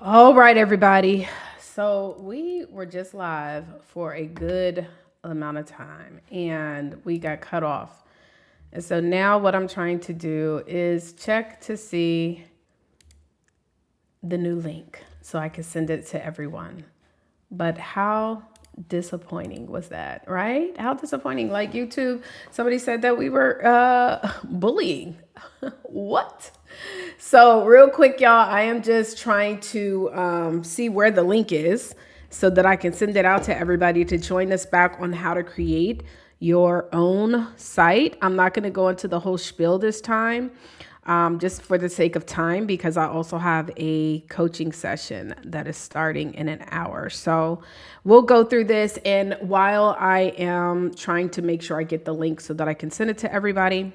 All right, everybody. So we were just live for a good amount of time and we got cut off. And so now what I'm trying to do is check to see the new link so I can send it to everyone. But how disappointing was that, right? How disappointing. Like YouTube, somebody said that we were bullying. What? So real quick, y'all, I am just trying to see where the link is so that I can send it out to everybody to join us back on how to create your own site. I'm not going to go into the whole spiel this time. Just for the sake of time, because I also have a coaching session that is starting in an hour. So we'll go through this. And while I am trying to make sure I get the link so that I can send it to everybody,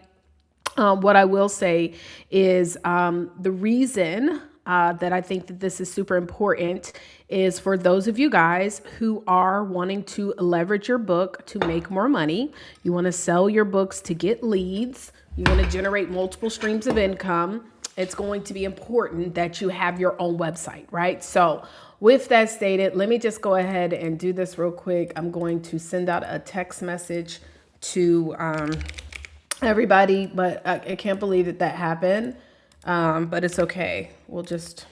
what I will say is the reason that I think that this is super important is for those of you guys who are wanting to leverage your book to make more money. You want to sell your books to get leads. You want to generate multiple streams of income. It's going to be important that you have your own website, right? So with that stated, let me just go ahead and do this real quick. I'm going to send out a text message to everybody, but I can't believe that happened. But it's okay. We'll just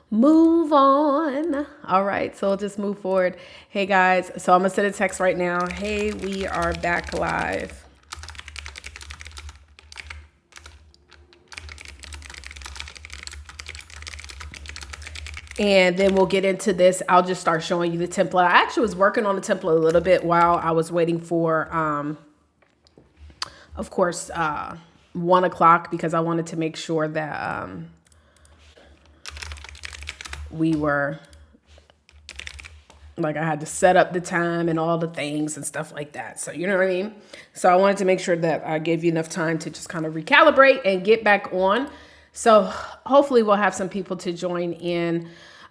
move on. All right, so we'll just move forward. Hey guys, so I'm gonna send a text right now. Hey, we are back live. And then we'll get into this. I'll just start showing you the template. I actually was working on the template a little bit while I was waiting for, of course, 1 o'clock, because I wanted to make sure that we were, like, I had to set up the time and all the things and stuff like that. So, you know what I mean? So I wanted to make sure that I gave you enough time to just kind of recalibrate and get back on. So hopefully we'll have some people to join in.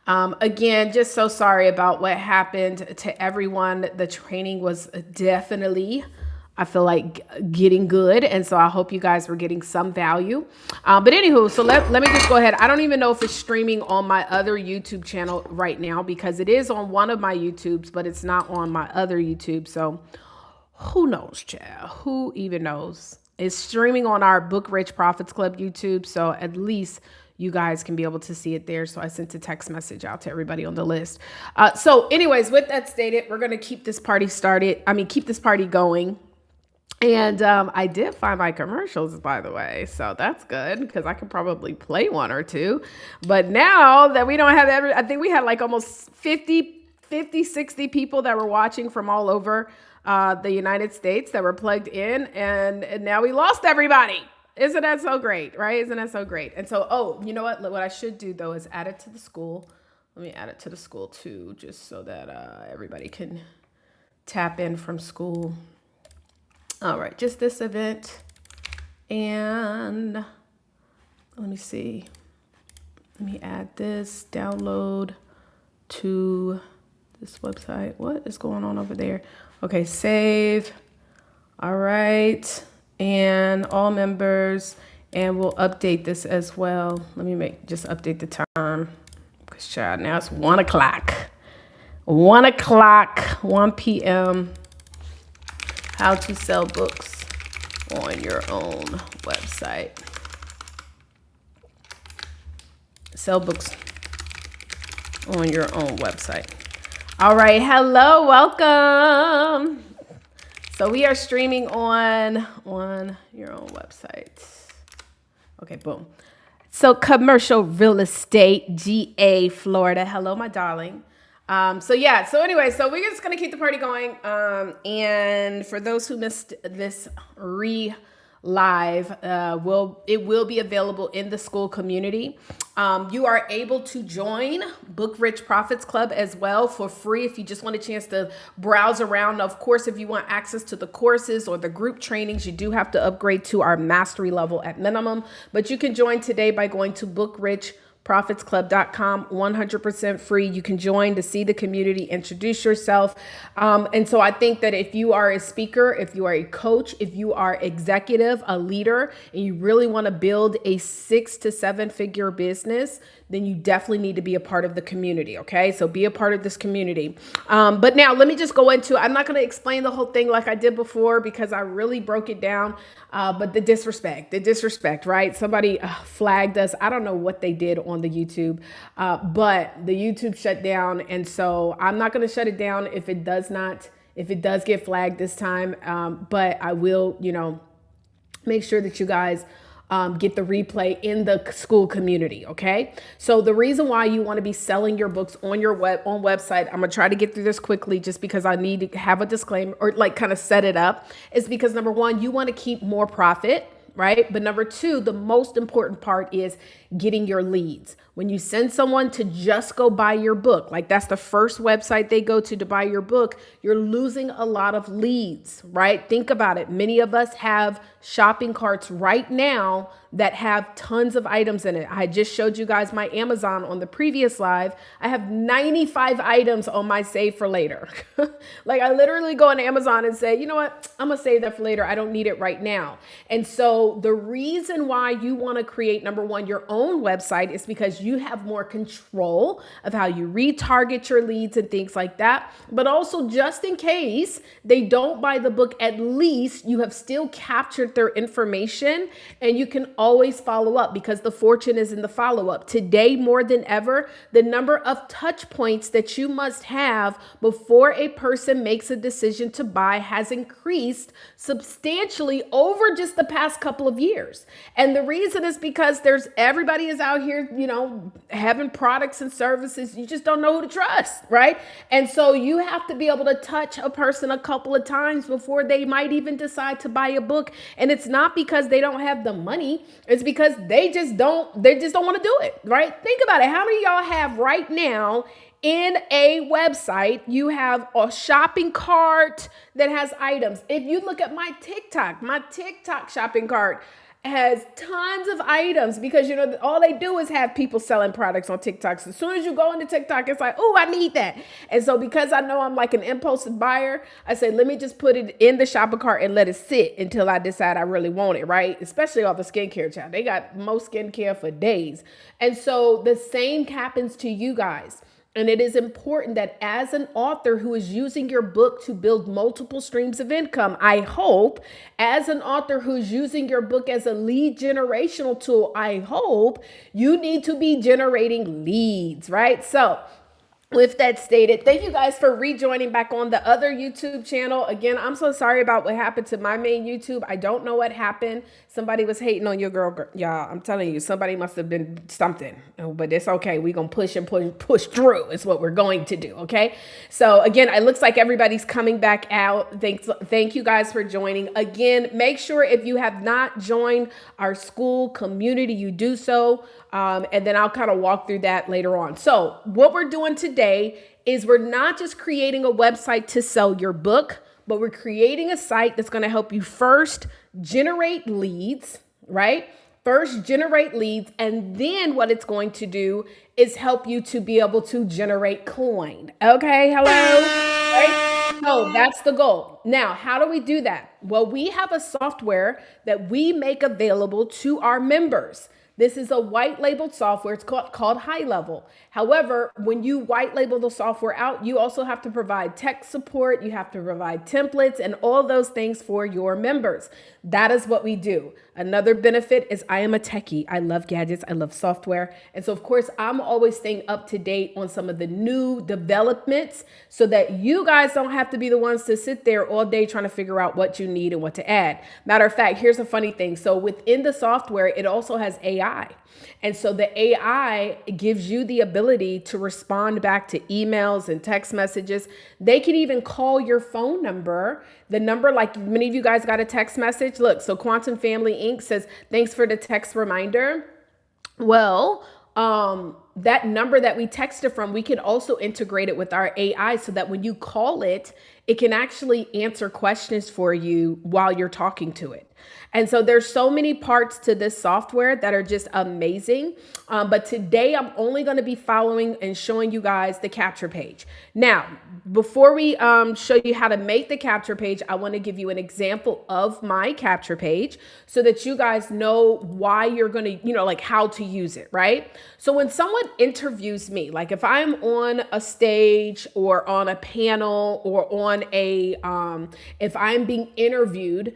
Again, just so sorry about what happened to everyone. The training was definitely, I feel like, getting good. And so I hope you guys were getting some value. But anywho, so let me just go ahead. I don't even know if it's streaming on my other YouTube channel right now, because it is on one of my YouTubes, but it's not on my other YouTube. So who knows, child? Who even knows? It's streaming on our Book Rich Profits Club YouTube. So at least you guys can be able to see it there. So I sent a text message out to everybody on the list. So anyways, with that stated, we're going to keep this party started. Keep this party going. And I did find my commercials, by the way. So that's good, because I could probably play one or two. But now that we don't have I think we had like almost 50, 60 people that were watching from all over the United States that were plugged in, and now we lost everybody. Isn't that so great, right? Isn't that so great? And so, oh, you know what? What I should do though is add it to the school. Let me add it to the school too, just so that everybody can tap in from school. All right, just this event. And let me see. Let me add this, download to this website. What is going on over there? Okay, save. All right, and all members, and we'll update this as well. Let me just update the time, because child, now it's 1 o'clock. 1 o'clock, 1 p.m. How to sell books on your own website. Sell books on your own website. All right, hello, welcome. So we are streaming on your own website. Okay, boom. So commercial real estate, GA, Florida. Hello, my darling. So anyway, so we're just going to keep the party going. And for those who missed this live. It will be available in the school community. You are able to join Book Rich Profits Club as well for free if you just want a chance to browse around. Of course, if you want access to the courses or the group trainings, you do have to upgrade to our mastery level at minimum. But you can join today by going to bookrichprofitsclub.com, 100% free. You can join to see the community, introduce yourself. And so I think that if you are a speaker, if you are a coach, if you are executive, a leader, and you really want to build a 6 to 7 figure business, then you definitely need to be a part of the community. Okay. So be a part of this community. But now let me just go into, I'm not going to explain the whole thing like I did before because I really broke it down. But the disrespect, right? Somebody flagged us. I don't know what they did on the YouTube, but the YouTube shut down. And so I'm not going to shut it down if it does get flagged this time. But I will, make sure that you guys get the replay in the school community. Okay. So the reason why you want to be selling your books on your website, I'm going to try to get through this quickly just because I need to have a disclaimer or like kind of set it up, is because number one, you want to keep more profit, right? But number two, the most important part is getting your leads. When you send someone to just go buy your book, like that's the first website they go to buy your book, you're losing a lot of leads, right? Think about it. Many of us have shopping carts right now that have tons of items in it. I just showed you guys my Amazon on the previous live. I have 95 items on my save for later. Like I literally go on Amazon and say, you know what? I'm gonna save that for later. I don't need it right now. And so the reason why you want to create, number one, your own website is because you have more control of how you retarget your leads and things like that. But also just in case they don't buy the book, at least you have still captured their information and you can always follow up because the fortune is in the follow-up. Today, more than ever, the number of touch points that you must have before a person makes a decision to buy has increased substantially over just the past couple of years. And the reason is because everybody is out here, having products and services. You just don't know who to trust, right? And so you have to be able to touch a person a couple of times before they might even decide to buy a book. And it's not because they don't have the money. It's because they just don't want to do it, right? Think about it. How many of y'all have right now in a website, you have a shopping cart that has items? If you look at my TikTok shopping cart has tons of items because, all they do is have people selling products on TikTok. So as soon as you go into TikTok, it's like, oh, I need that. And so because I know I'm like an impulsive buyer, I say, let me just put it in the shopping cart and let it sit until I decide I really want it, right? Especially all the skincare child. They got most skincare for days. And so the same happens to you guys. And it is important that as an author who is using your book to build multiple streams of income, I hope, as an author who's using your book as a lead generational tool, I hope you need to be generating leads, right? So with that stated, thank you guys for rejoining back on the other YouTube channel. Again, I'm so sorry about what happened to my main YouTube. I don't know what happened. Somebody was hating on your girl. Y'all, I'm telling you, somebody must have been something, but it's okay. We're going to push through is what we're going to do. Okay. So again, it looks like everybody's coming back out. Thank you guys for joining. Again, make sure if you have not joined our school community, you do so. And then I'll kind of walk through that later on. So what we're doing today is we're not just creating a website to sell your book, but we're creating a site that's going to help you first generate leads, right? First generate leads. And then what it's going to do is help you to be able to generate coin. Okay. Hello. Right? So that's the goal. Now, how do we do that? Well, we have a software that we make available to our members. This is a white labeled software. It's called High Level. However, when you white label the software out, you also have to provide tech support. You have to provide templates and all those things for your members. That is what we do. Another benefit is I am a techie. I love gadgets. I love software. And so, of course, I'm always staying up to date on some of the new developments so that you guys don't have to be the ones to sit there all day trying to figure out what you need and what to add. Matter of fact, here's a funny thing. So within the software, it also has AI AI. And so the AI gives you the ability to respond back to emails and text messages. They can even call your phone number, the number, like many of you guys got a text message. Look, so Quantum Family Inc. says, thanks for the text reminder. Well, that number that we texted from, we can also integrate it with our AI so that when you call it, it can actually answer questions for you while you're talking to it. And so there's so many parts to this software that are just amazing. But today I'm only going to be following and showing you guys the capture page. Now, before we show you how to make the capture page, I want to give you an example of my capture page so that you guys know why you're going to, like how to use it, right? So when someone interviews me, like if I'm on a stage or on a panel or on if I'm being interviewed,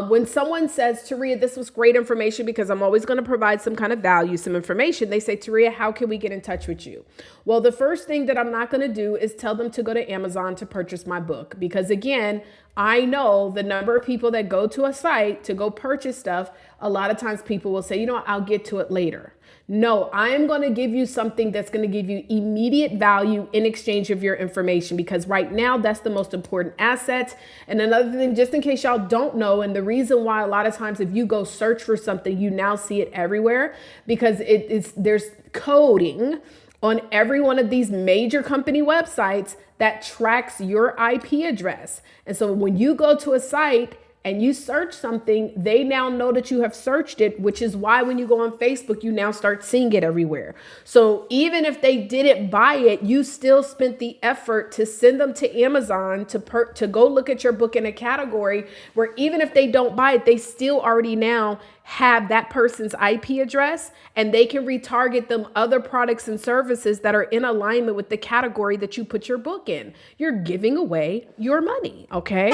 when someone says, Taria, this was great information, because I'm always going to provide some kind of value, some information. They say, Taria, how can we get in touch with you? Well, the first thing that I'm not going to do is tell them to go to Amazon to purchase my book. Because again, I know the number of people that go to a site to go purchase stuff. A lot of times people will say, I'll get to it later. No, I'm going to give you something that's going to give you immediate value in exchange of your information, because right now that's the most important asset. And another thing, just in case y'all don't know, and the reason why a lot of times if you go search for something, you now see it everywhere, because there's coding on every one of these major company websites that tracks your IP address. And so when you go to a site and you search something, they now know that you have searched it, which is why when you go on Facebook, you now start seeing it everywhere. So even if they didn't buy it, you still spent the effort to send them to Amazon to go look at your book in a category where even if they don't buy it, they still already now have that person's IP address, and they can retarget them other products and services that are in alignment with the category that you put your book in. You're giving away your money, okay?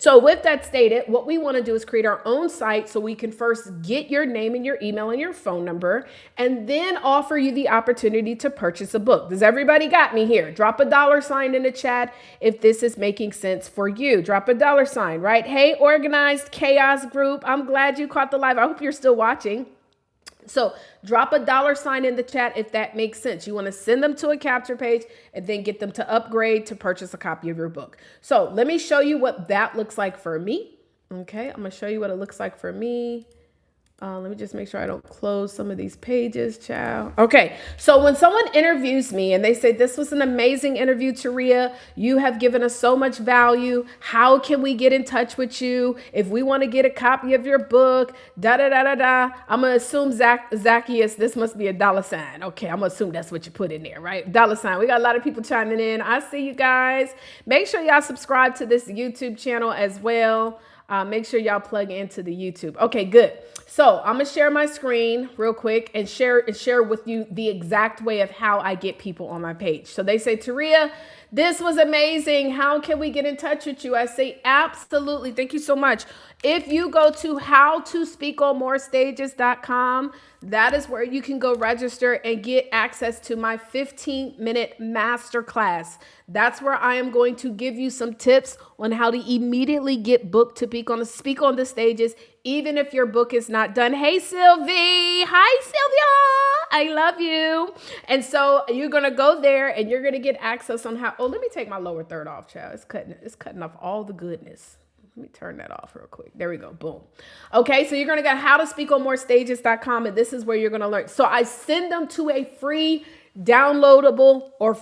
So with that stated, what we want to do is create our own site so we can first get your name and your email and your phone number, and then offer you the opportunity to purchase a book. Does everybody got me here? Drop a $ in the chat if this is making sense for you. Drop a $, right? Hey, Organized Chaos Group, I'm glad you caught the live. I hope you're still watching. So drop a $ in the chat if that makes sense. You want to send them to a capture page and then get them to upgrade to purchase a copy of your book. So let me show you what that looks like for me. Okay, I'm going to show you what it looks like for me. Let me just make sure I don't close some of these pages, child. Okay, so when someone interviews me and they say, this was an amazing interview, Taria, you have given us so much value. How can we get in touch with you? If we want to get a copy of your book, da-da-da-da-da. I'm going to assume Zacchaeus, this must be a $. Okay, I'm going to assume that's what you put in there, right? $. We got a lot of people chiming in. I see you guys. Make sure y'all subscribe to this YouTube channel as well. Make sure y'all plug into the YouTube. Okay, good. So I'm gonna share my screen real quick and share with you the exact way of how I get people on my page. So they say, Taria, this was amazing. How can we get in touch with you? I say, absolutely. Thank you so much. If you go to howtospeakonmorestages.com, that is where you can go register and get access to my 15-minute masterclass. That's where I am going to give you some tips on how to immediately get booked to speak on the stages, even if your book is not done. Hey, Sylvie. Hi, Sylvia. I love you. And so you're going to go there and you're going to get access on how. Oh, let me take my lower third off, child. It's cutting off all the goodness. Let me turn that off real quick. There we go. Boom. Okay, so you're going to go howtospeakonmorestages.com, and this is where you're going to learn. So I send them to a free downloadable or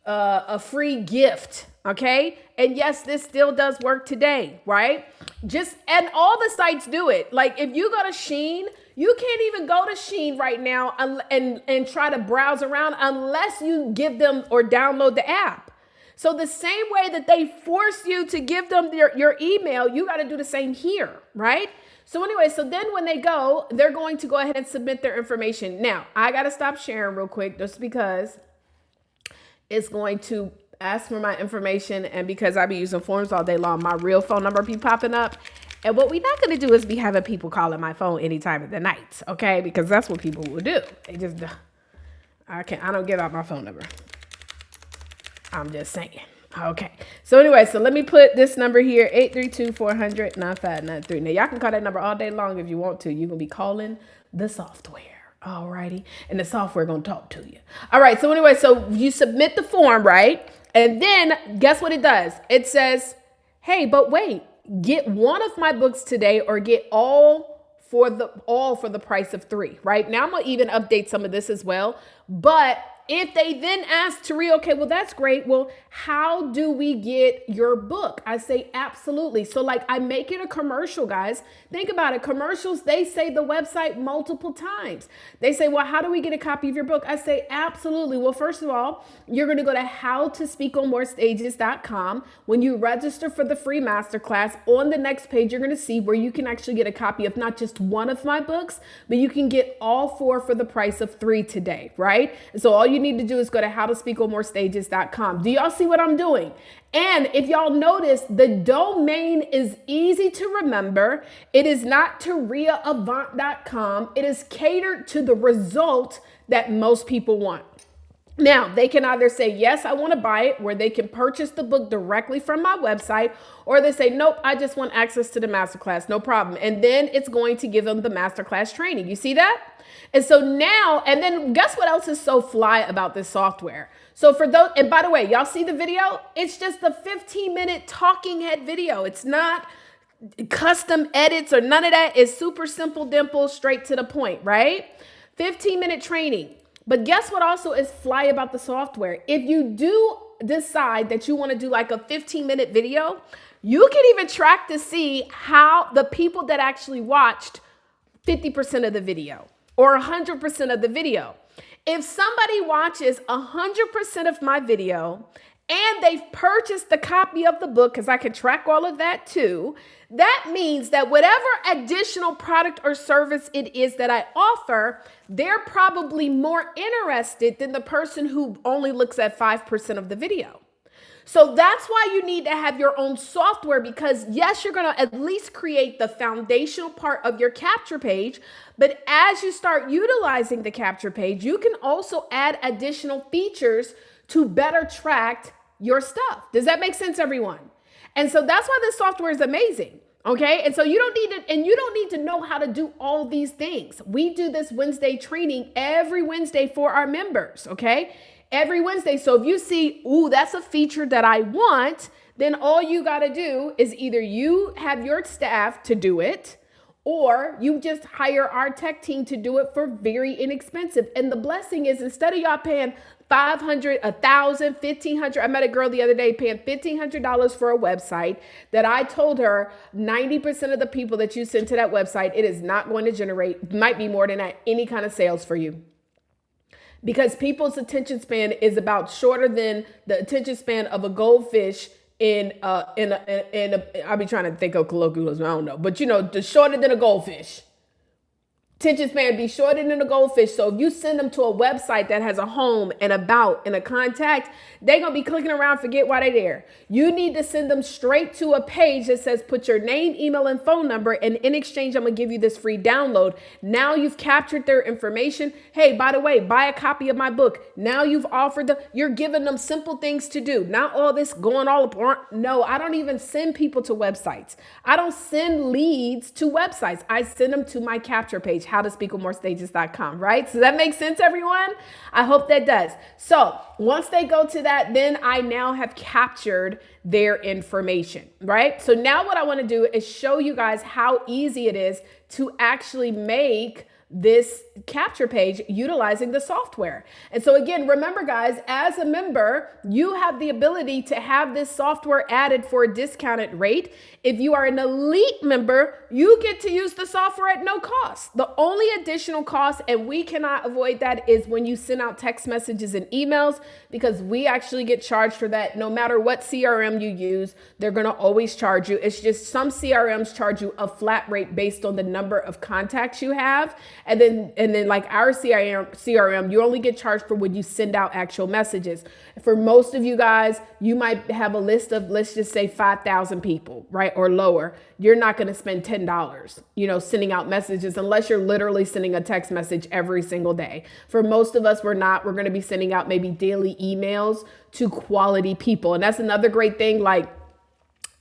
a free gift. Okay. And yes, this still does work today, right? And all the sites do it. Like if you go to Shein, you can't even go to Shein right now and try to browse around unless you give them or download the app. So the same way that they force you to give them your email, you got to do the same here, right? So anyway, so then when they go, they're going to go ahead and submit their information. Now, I got to stop sharing real quick just because it's going to ask for my information, and because I be using forms all day long, my real phone number be popping up. And what we're not going to do is be having people calling my phone any time of the night, okay? Because that's what people will do. They just, I don't give out my phone number. I'm just saying, Okay. So anyway, so let me put this number here, 832-400-9593. Now y'all can call that number all day long if you want to. You're going to be calling the software. Alrighty. And the software going to talk to you. All right. So anyway, so you submit the form, right? And then guess what it does? It says, hey, but wait, get one of my books today or get all for the price of 3, right? Now I'm going to even update some of this as well. But if they then ask Taria, okay, well, that's great. Well, how do we get your book? I say, absolutely. So like I make it a commercial, guys. Think about it. Commercials, they say the website multiple times. They say, well, how do we get a copy of your book? I say, absolutely. Well, first of all, you're going to go to howtospeakonmorestages.com. When you register for the free masterclass, on the next page, you're going to see where you can actually get a copy of not just one of my books, but you can get all 4 for the price of 3 today, right? And so all you need to do is go to howtospeakonmorestages.com. Do y'all see what I'm doing? And if y'all notice, the domain is easy to remember. It is not tariaavant.com. It is catered to the result that most people want. Now, they can either say, yes, I want to buy it, where they can purchase the book directly from my website, or they say, nope, I just want access to the masterclass, no problem. And then it's going to give them the masterclass training. You see that? And so now, and then guess what else is so fly about this software? So for those, and by the way, y'all see the video? It's just a 15-minute talking head video. It's not custom edits or none of that. It's super simple, dimple, straight to the point, right? 15-minute training. But guess what also is fly about the software? If you do decide that you want to do like a 15-minute video, you can even track to see how the people that actually watched 50% of the video or 100% of the video. If somebody watches 100% of my video and they've purchased the copy of the book, because I can track all of that too, that means that whatever additional product or service it is that I offer, they're probably more interested than the person who only looks at 5% of the video. So that's why you need to have your own software, because yes, you're going to at least create the foundational part of your capture page. But as you start utilizing the capture page, you can also add additional features to better track your stuff. Does that make sense, everyone? And so that's why this software is amazing. Okay. And so you don't need to know how to do all these things. We do this Wednesday training every Wednesday for our members. Okay. Every Wednesday. So if you see, ooh, that's a feature that I want, then all you got to do is either you have your staff to do it, or you just hire our tech team to do it for very inexpensive. And the blessing is, instead of y'all paying $500, $1,000, $1,500. I met a girl the other day paying $1,500 for a website that I told her 90% of the people that you send to that website, it is not going to generate, might be more than that, any kind of sales for you. Because people's attention span is about shorter than the attention span of a goldfish I'll be trying to think of colloquialism, I don't know, but you know, the shorter than a goldfish. Attention span be shorter than a goldfish. So if you send them to a website that has a home and about and a contact, they're going to be clicking around, forget why they're there. You need to send them straight to a page that says, put your name, email, and phone number. And in exchange, I'm going to give you this free download. Now you've captured their information. Hey, by the way, buy a copy of my book. Now you've offered them, you're giving them simple things to do. Not all this going all up. No, I don't even send people to websites. I don't send leads to websites. I send them to my capture page, howtospeakonmorestages.com, right? So that makes sense, everyone? I hope that does. So once they go to that, then I now have captured their information, right? So now what I want to do is show you guys how easy it is to actually make this capture page utilizing the software. And so again, remember guys, as a member, you have the ability to have this software added for a discounted rate. If you are an elite member, you get to use the software at no cost. The only additional cost, and we cannot avoid that, is when you send out text messages and emails, because we actually get charged for that. No matter what CRM you use, they're going to always charge you. It's just some CRMs charge you a flat rate based on the number of contacts you have. And then like our CRM, you only get charged for when you send out actual messages. For most of you guys, you might have a list of, let's just say 5,000 people, right? Or lower. You're not going to spend $10, sending out messages unless you're literally sending a text message every single day. For most of us, we're going to be sending out maybe daily emails to quality people. And that's another great thing. Like,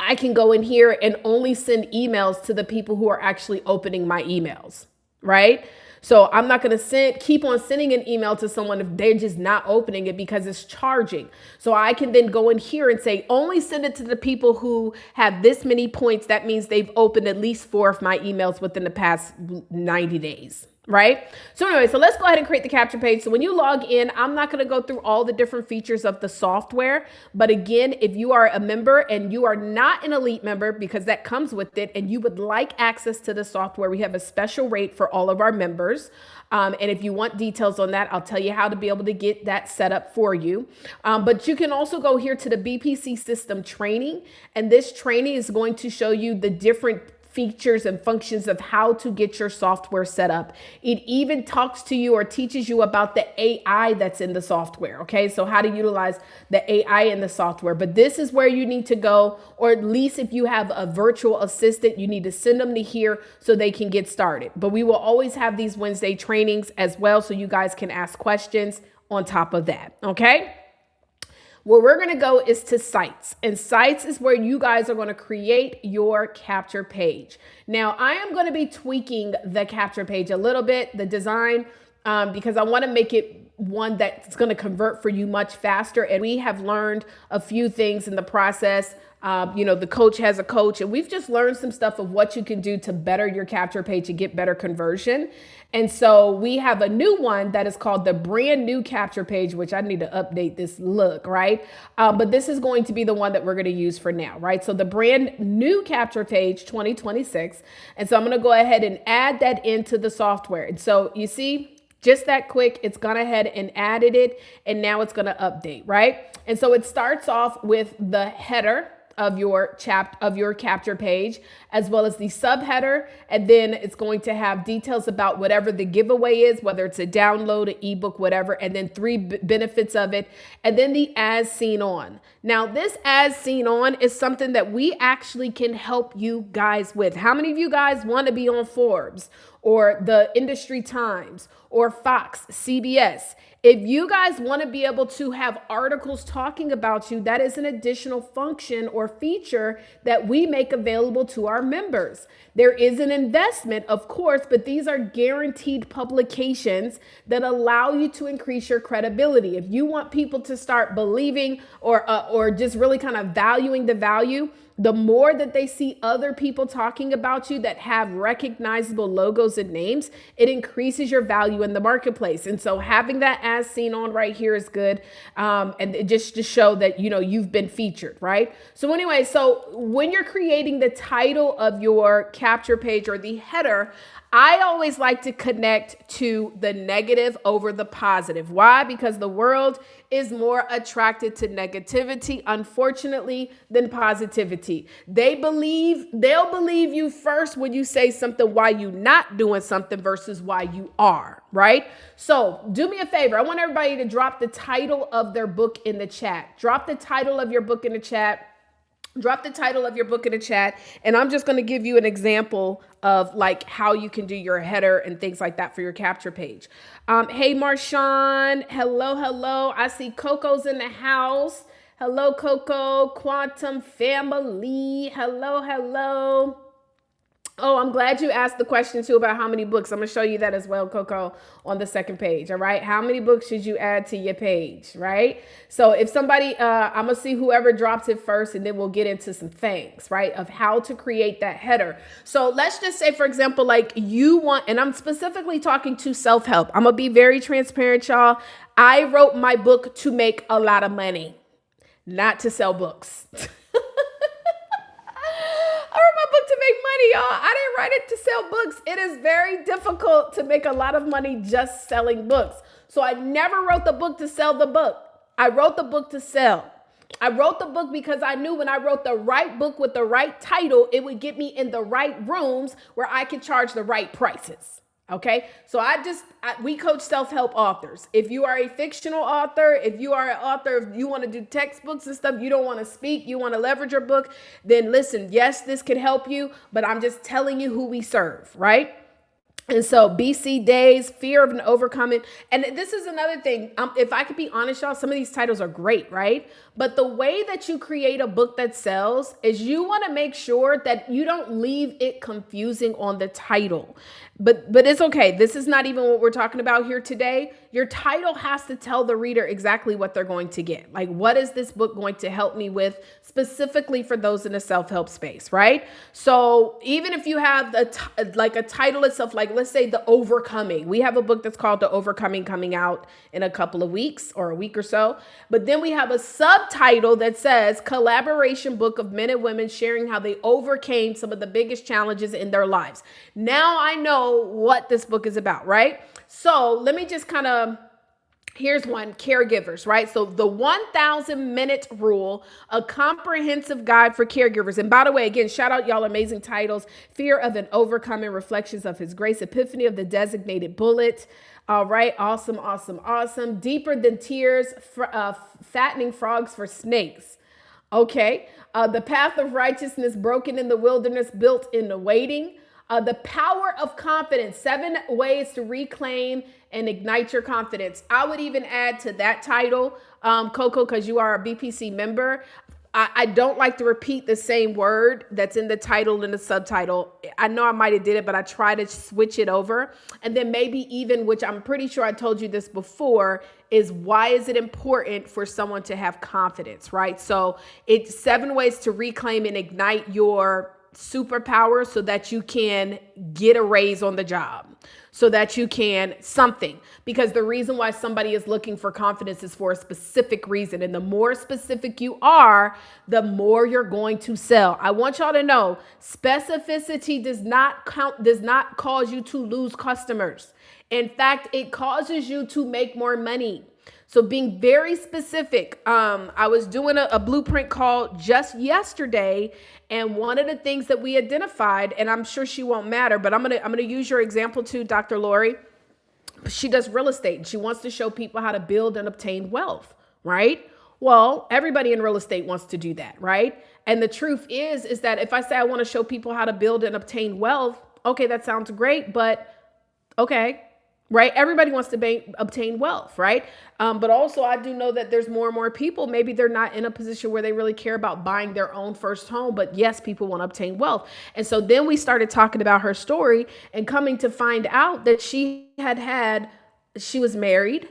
I can go in here and only send emails to the people who are actually opening my emails, right? So I'm not going to keep on sending an email to someone if they're just not opening it because it's charging. So I can then go in here and say, only send it to the people who have this many points. That means they've opened at least 4 of my emails within the past 90 days. Right? So anyway, so let's go ahead and create the capture page. So when you log in, I'm not going to go through all the different features of the software. But again, if you are a member and you are not an elite member, because that comes with it, and you would like access to the software, we have a special rate for all of our members. And if you want details on that, I'll tell you how to be able to get that set up for you. But you can also go here to the BPC system training. And this training is going to show you the different features and functions of how to get your software set up. It even talks to you or teaches you about the AI that's in the software. Okay, so how to utilize the AI in the software. But this is where you need to go, or at least if you have a virtual assistant, you need to send them to here so they can get started. But we will always have these Wednesday trainings as well, so you guys can ask questions on top of that. Okay. Where we're going to go is to sites, and sites is where you guys are going to create your capture page. Now, I am going to be tweaking the capture page a little bit, the design, because I want to make it one that's going to convert for you much faster. And we have learned a few things in the process. The coach has a coach, and we've just learned some stuff of what you can do to better your capture page and get better conversion. And so we have a new one that is called the brand new capture page, which I need to update this look, right? But this is going to be the one that we're going to use for now, right? So the brand new capture page 2026. And so I'm going to go ahead and add that into the software. And so you see, just that quick, it's gone ahead and added it, and now it's going to update, right? And so it starts off with the header of your capture page, as well as the subheader. And then it's going to have details about whatever the giveaway is, whether it's a download, an ebook, whatever, and then 3 benefits of it. And then the as seen on. Now, this as seen on is something that we actually can help you guys with. How many of you guys want to be on Forbes or the Industry Times or Fox, CBS? If you guys want to be able to have articles talking about you, that is an additional function or feature that we make available to our members. There is an investment, of course, but these are guaranteed publications that allow you to increase your credibility. If you want people to start believing or just really kind of valuing the value, the more that they see other people talking about you that have recognizable logos and names, it increases your value in the marketplace. And so having that as seen on right here is good. And just to show that, you've been featured, right? So anyway, so when you're creating the title of your capture page or the header, I always like to connect to the negative over the positive. Why? Because the world is more attracted to negativity, unfortunately, than positivity. They'll believe you first when you say something why you not doing something versus why you are, right? So do me a favor. I want everybody to drop the title of their book in the chat. Drop the title of your book in the chat. Drop the title of your book in the chat, and I'm just going to give you an example of like how you can do your header and things like that for your capture page. Hey, Marshawn. Hello. I see Coco's in the house. Hello, Coco. Quantum family. Hello. Oh, I'm glad you asked the question too about how many books. I'm going to show you that as well, Coco, on the second page. All right. How many books should you add to your page? Right. So if somebody, I'm going to see whoever drops it first, and then we'll get into some things, right, of how to create that header. So let's just say, for example, like you want, and I'm specifically talking to self-help. I'm going to be very transparent, y'all. I wrote my book to make a lot of money, not to sell books. To make money, y'all. I didn't write it to sell books. It is very difficult to make a lot of money just selling books. So I never wrote the book to sell the book. I wrote the book to sell. I wrote the book because I knew when I wrote the right book with the right title, it would get me in the right rooms where I could charge the right prices. Okay, so we coach self-help authors. If you are a fictional author, if you are an author, if you want to do textbooks and stuff, you don't want to speak, you want to leverage your book, then listen, yes, this can help you, but I'm just telling you who we serve, right? And so BC Days, Fear of an Overcoming. And this is another thing. If I could be honest, y'all, some of these titles are great, right? But the way that you create a book that sells is you want to make sure that you don't leave it confusing on the title. But it's okay. This is not even what we're talking about here today. Your title has to tell the reader exactly what they're going to get. Like, what is this book going to help me with specifically for those in the self-help space, right? So even if you have like a title itself, like let's say The Overcoming. We have a book that's called The Overcoming coming out in a couple of weeks or a week or so. But then we have a subtitle that says Collaboration Book of Men and Women Sharing How They Overcame Some of the Biggest Challenges in Their Lives. Now I know what this book is about, right? So let me just kind of, here's one, caregivers, right? So the 1,000-minute rule, a comprehensive guide for caregivers. And by the way, again, shout out y'all amazing titles. Fear of an Overcoming, Reflections of His Grace, Epiphany of the Designated Bullet. All right. Awesome, awesome, awesome. Deeper Than Tears, Fattening Frogs for Snakes. Okay. The Path of Righteousness, Broken in the Wilderness, Built in the Waiting. The Power of Confidence, 7 ways to reclaim and ignite your confidence. I would even add to that title, Coco, because you are a BPC member. I don't like to repeat the same word that's in the title and the subtitle. I know I might have did it, but I try to switch it over. And then maybe even, which I'm pretty sure I told you this before, is why is it important for someone to have confidence, right? So it's 7 ways to reclaim and ignite your superpower so that you can get a raise on the job, so that you can something, because the reason why somebody is looking for confidence is for a specific reason. And the more specific you are, the more you're going to sell. I want y'all to know specificity does not cause you to lose customers. In fact, it causes you to make more money. So being very specific, I was doing a blueprint call just yesterday, and one of the things that we identified, and I'm sure she won't matter, but I'm gonna use your example too, Dr. Lori. She does real estate, and she wants to show people how to build and obtain wealth, right? Well, everybody in real estate wants to do that, right? And the truth is that if I say I want to show people how to build and obtain wealth, okay, that sounds great, but okay. Right? Everybody wants to obtain wealth, right? But also I do know that there's more and more people, maybe they're not in a position where they really care about buying their own first home, but yes, people want to obtain wealth. And so then we started talking about her story and coming to find out that she was married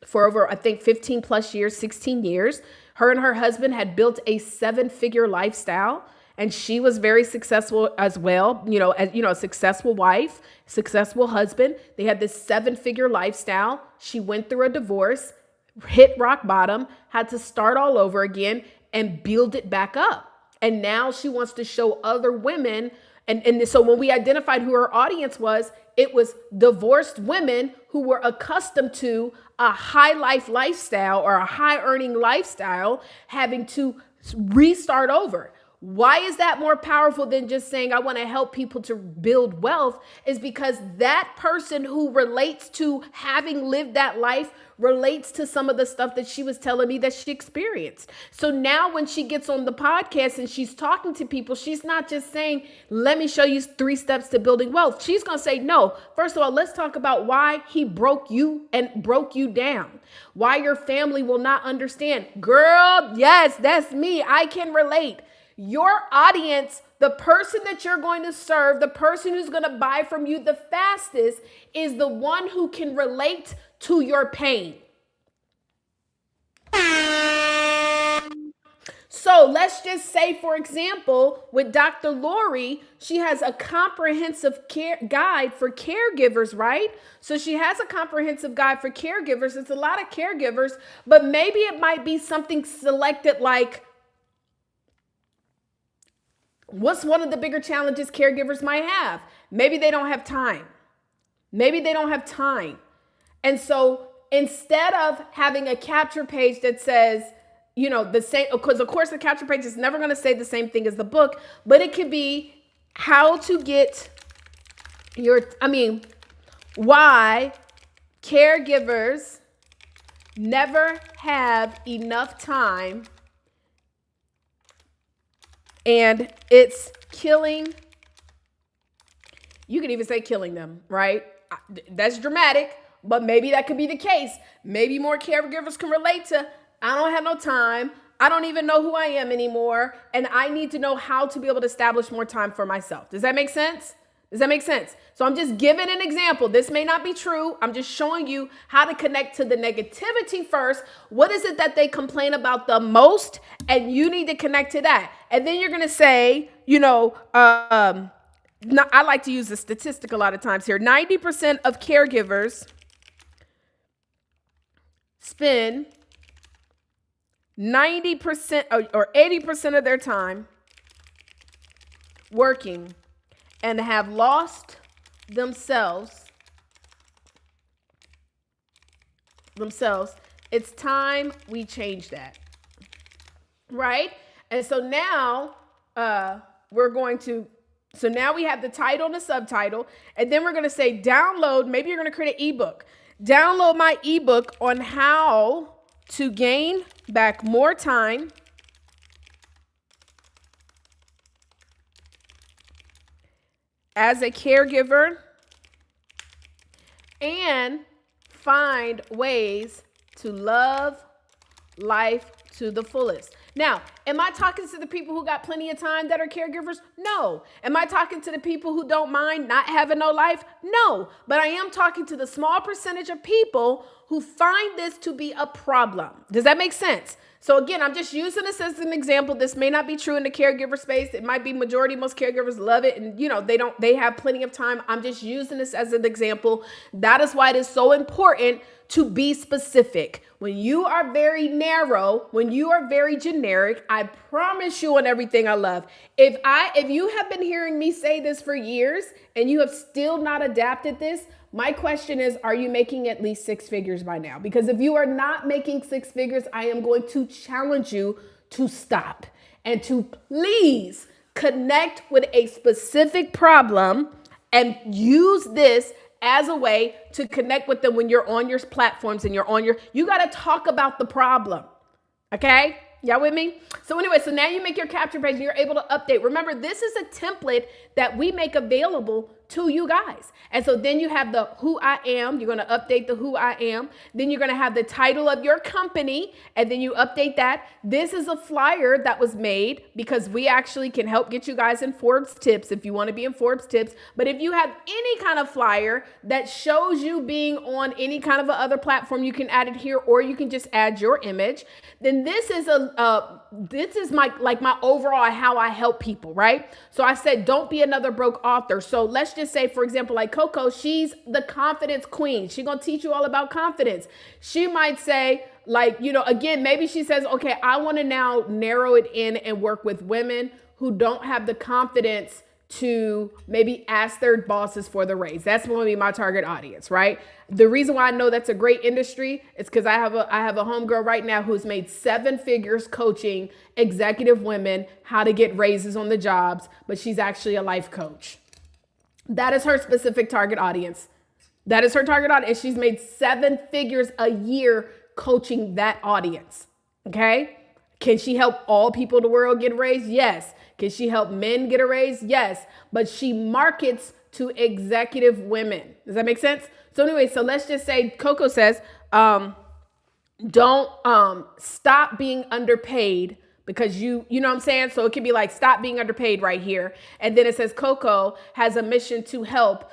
for over, I think 15 plus years, 16 years. Her and her husband had built a 7-figure lifestyle. And she was very successful as well, a successful wife, successful husband. They had this 7-figure lifestyle. She went through a divorce, hit rock bottom, had to start all over again and build it back up. And now she wants to show other women. And so when we identified who her audience was, it was divorced women who were accustomed to a high life lifestyle or a high earning lifestyle, having to restart over. Why is that more powerful than just saying, I want to help people to build wealth? Is because that person who relates to having lived that life relates to some of the stuff that she was telling me that she experienced. So now when she gets on the podcast and she's talking to people, she's not just saying, let me show you 3 steps to building wealth. She's going to say, no, first of all, let's talk about why he broke you and broke you down. Why your family will not understand. Girl, yes, that's me. I can relate. Your audience, the person that you're going to serve, the person who's going to buy from you the fastest is the one who can relate to your pain. So let's just say, for example, with Dr. Lori, she has a comprehensive care guide for caregivers, right? So she has a comprehensive guide for caregivers. It's a lot of caregivers, but maybe it might be something selected like, what's one of the bigger challenges caregivers might have? Maybe they don't have time. Maybe they don't have time. And so instead of having a capture page that says, the same, because of course the capture page is never going to say the same thing as the book, but it could be how to get why caregivers never have enough time, and it's killing. You could even say killing them, right? That's dramatic, but maybe that could be the case. Maybe more caregivers can relate to, I don't have no time. I don't even know who I am anymore. And I need to know how to be able to establish more time for myself. Does that make sense? Does that make sense? So I'm just giving an example. This may not be true. I'm just showing you how to connect to the negativity first. What is it that they complain about the most? And you need to connect to that. And then you're going to say, I like to use the statistic a lot of times here. 90% of caregivers spend 90% or 80% of their time working and have lost themselves. It's time we change that. Right? And so now so now we have the title and the subtitle, and then we're going to say download. Maybe you're going to create an ebook. Download my ebook on how to gain back more time as a caregiver and find ways to love life to the fullest. Now, am I talking to the people who got plenty of time that are caregivers? No. Am I talking to the people who don't mind not having no life? No. But I am talking to the small percentage of people who find this to be a problem. Does that make sense? So again, I'm just using this as an example. This may not be true in the caregiver space. It might be majority. Most caregivers love it. And they have plenty of time. I'm just using this as an example. That is why it is so important to be specific. When you are very narrow, when you are very generic, I promise you on everything I love. If you have been hearing me say this for years and you have still not adapted this, my question is, are you making at least 6 figures by now? Because if you are not making 6 figures, I am going to challenge you to stop and to please connect with a specific problem and use this as a way to connect with them when you're on your platforms and you got to talk about the problem. Okay? Y'all with me? So anyway, so now you make your capture page and you're able to update. Remember, this is a template that we make available to you guys. And so then you have the who I am. You're going to update the who I am. Then you're going to have the title of your company, and then you update that. This is a flyer that was made because we actually can help get you guys in Forbes Tips if you want to be in Forbes Tips. But if you have any kind of flyer that shows you being on any kind of other platform, you can add it here, or you can just add your image. Then this is my overall how I help people, right? So I said, don't be another broke author. So let's just say, for example, like Coco, she's the confidence queen. She's going to teach you all about confidence. She might say, again, maybe she says, okay, I want to now narrow it in and work with women who don't have the confidence to maybe ask their bosses for the raise. That's going to be my target audience, right? The reason why I know that's a great industry is because I have a homegirl right now who's made 7 figures coaching executive women how to get raises on the jobs, but she's actually a life coach. That is her specific target audience. That is her target audience. She's made 7 figures a year coaching that audience. Okay? Can she help all people in the world get a raise? Yes. Can she help men get a raise? Yes. But she markets to executive women. Does that make sense? So anyway, so let's just say Coco says, don't stop being underpaid because you know what I'm saying? So it could be like, stop being underpaid right here. And then it says Coco has a mission to help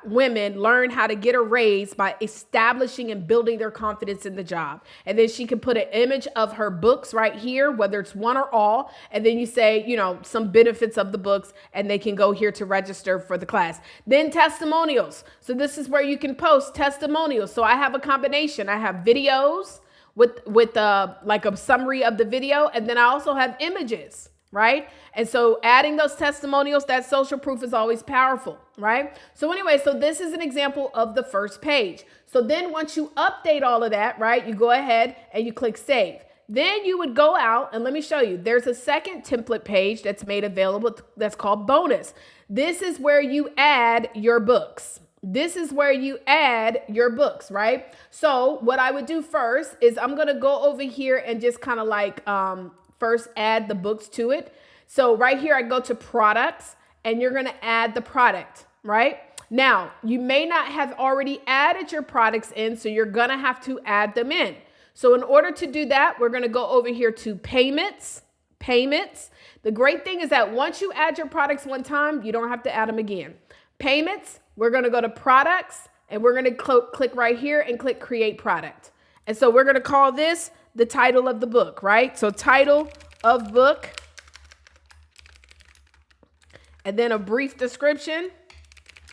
women learn how to get a raise by establishing and building their confidence in the job. And then she can put an image of her books right here, whether it's one or all. And then you say, some benefits of the books, and they can go here to register for the class. Then testimonials. So this is where you can post testimonials. So I have a combination. I have videos with like a summary of the video. And then I also have images. Right? And so adding those testimonials, that social proof is always powerful, right? So anyway, so this is an example of the first page. So then once you update all of that, right, you go ahead and you click save. Then you would go out and let me show you. There's a second template page that's made available that's called bonus. This is where you add your books. this is where you add your books, right? So what I would do first is I'm going to go over here and just kind of like first add the books to it. So right here, I go to products and you're going to add the product, right? Now, you may not have already added your products in, so you're going to have to add them in. So in order to do that, we're going to go over here to payments. The great thing is that once you add your products one time, you don't have to add them again. Payments, we're going to go to products and we're going to click right here and click create product. And so we're going to call this the title of the book, right? So title of book, and then a brief description.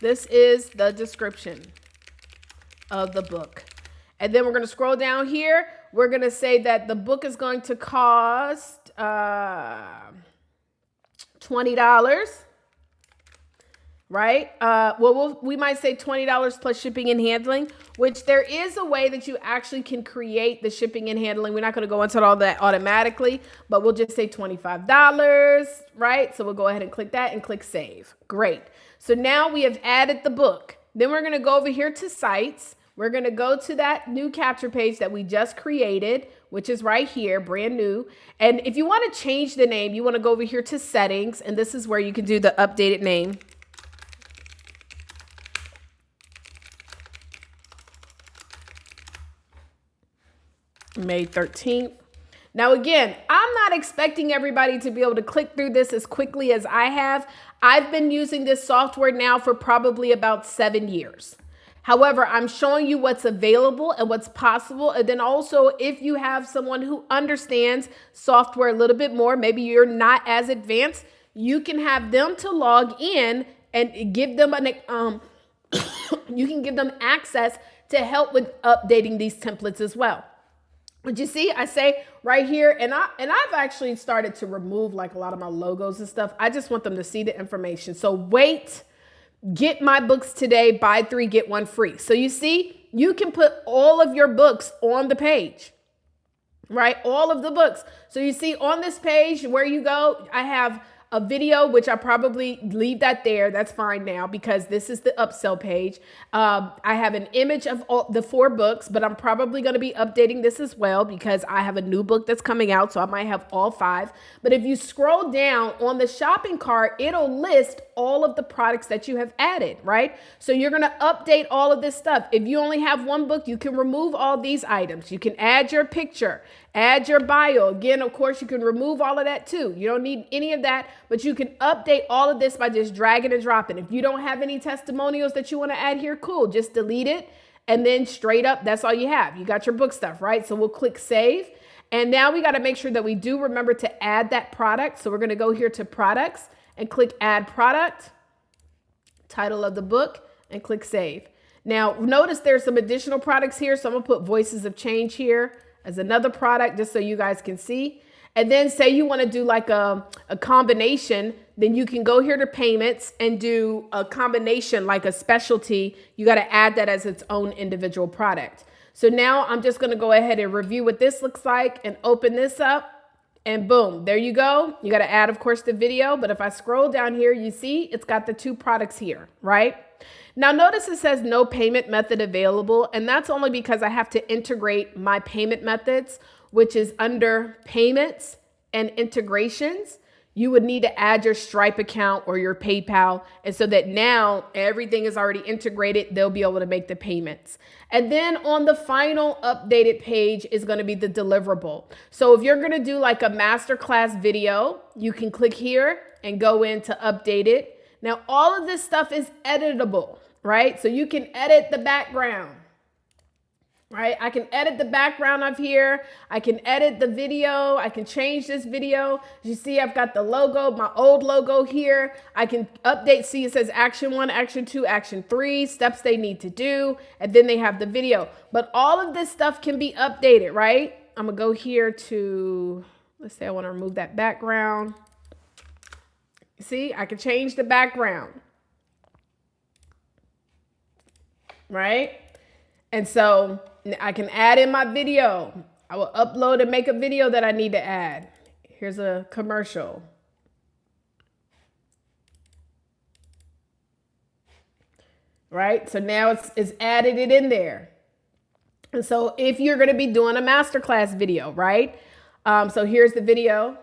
This is the description of the book. And then we're going to scroll down here. We're going to say that the book is going to cost $20. Right? We might say $20 plus shipping and handling, which there is a way that you actually can create the shipping and handling. We're not going to go into all that automatically, but we'll just say $25, right? So we'll go ahead and click that and click save. Great. So now we have added the book. Then we're going to go over here to sites. We're going to go to that new capture page that we just created, which is right here, brand new. And if you want to change the name, you want to go over here to settings, and this is where you can do the updated name. May 13th. Now, again, I'm not expecting everybody to be able to click through this as quickly as I have. I've been using this software now for probably about 7 years. However, I'm showing you what's available and what's possible. And then also, if you have someone who understands software a little bit more, maybe you're not as advanced, you can have them to log in and give them you can give them access to help with updating these templates as well. But you see, I say right here, and I've actually started to remove like a lot of my logos and stuff. I just want them to see the information. So wait, get my books today, buy 3, get 1 free. So you see, you can put all of your books on the page, right? All of the books. So you see on this page where you go, I have a video, which I probably leave that there. That's fine now because this is the upsell page. I have an image of all the 4 books, but I'm probably going to be updating this as well because I have a new book that's coming out. So I might have all 5. But if you scroll down on the shopping cart, it'll list all of the products that you have added, right? So you're going to update all of this stuff. If you only have 1 book, you can remove all these items. You can add your picture, add your bio. Again, of course, you can remove all of that too. You don't need any of that, but you can update all of this by just dragging and dropping. If you don't have any testimonials that you want to add here, cool. Just delete it. And then straight up, that's all you have. You got your book stuff, right? So we'll click save. And now we got to make sure that we do remember to add that product. So we're going to go here to products and click add product, title of the book, and click save. Now, notice there's some additional products here. So I'm going to put Voices of Change here as another product just so you guys can see. And then say you want to do like a combination, then you can go here to payments and do a combination like a specialty. You got to add that as its own individual product. So now I'm just going to go ahead and review what this looks like and open this up. And boom, there you go. You got to add, of course, the video. But if I scroll down here, you see it's got the 2 products here, right? Now, notice it says no payment method available. And that's only because I have to integrate my payment methods, which is under payments and integrations. You would need to add your Stripe account or your PayPal. And so that now everything is already integrated, they'll be able to make the payments. And then on the final updated page is going to be the deliverable. So if you're going to do like a masterclass video, you can click here and go in to update it. Now, all of this stuff is editable, right? So you can edit the background. Right? I can edit the background of here. I can edit the video. I can change this video. You see, I've got the logo, my old logo here. I can update. See, it says action 1, action 2, action 3, steps they need to do. And then they have the video. But all of this stuff can be updated, right? I'm going to go here to, let's say I want to remove that background. See, I can change the background. Right? And so I can add in my video. I will upload and make a video that I need to add. Here's a commercial. right? So now it's added it in there. And so if you're going to be doing a masterclass video, right? So here's the video.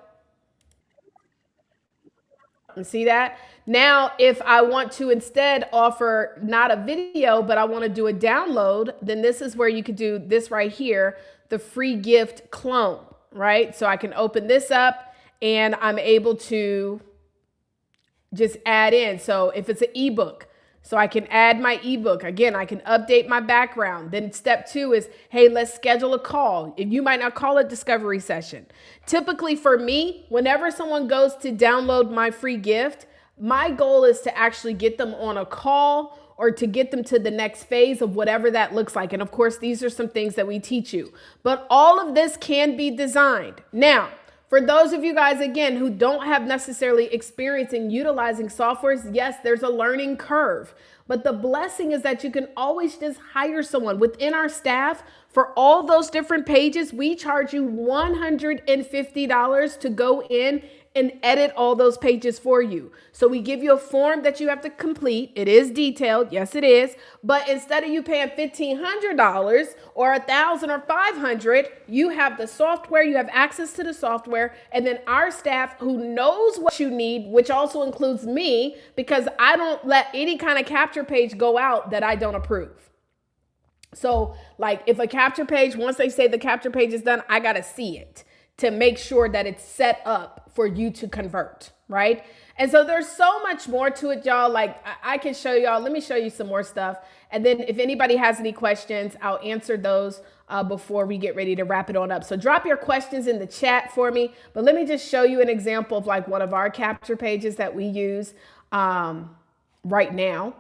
You see that? Now, if I want to instead offer not a video, but I want to do a download, then this is where you could do this right here, the free gift clone, right? So I can open this up and I'm able to just add in. So if it's an ebook, so I can add my ebook. Again, I can update my background. Then step 2 is, hey, let's schedule a call. You might not call it discovery session. Typically for me, whenever someone goes to download my free gift, my goal is to actually get them on a call or to get them to the next phase of whatever that looks like. And of course, these are some things that we teach you. But all of this can be designed. Now, for those of you guys, again, who don't have necessarily experience in utilizing softwares, yes, there's a learning curve. But the blessing is that you can always just hire someone within our staff. For all those different pages, we charge you $150 to go in and edit all those pages for you. So we give you a form that you have to complete. It is detailed. Yes, it is. But instead of you paying $1,500 or $1,000 or $500, you have the software, you have access to the software, and then our staff who knows what you need, which also includes me, because I don't let any kind of capture page go out that I don't approve. So like if a capture page, once they say the capture page is done, I got to see it to make sure that it's set up for you to convert, right? And so there's so much more to it, y'all. Like I can show y'all, let me show you some more stuff. And then if anybody has any questions, I'll answer those before we get ready to wrap it on up. So drop your questions in the chat for me. But let me just show you an example of like one of our capture pages that we use right now.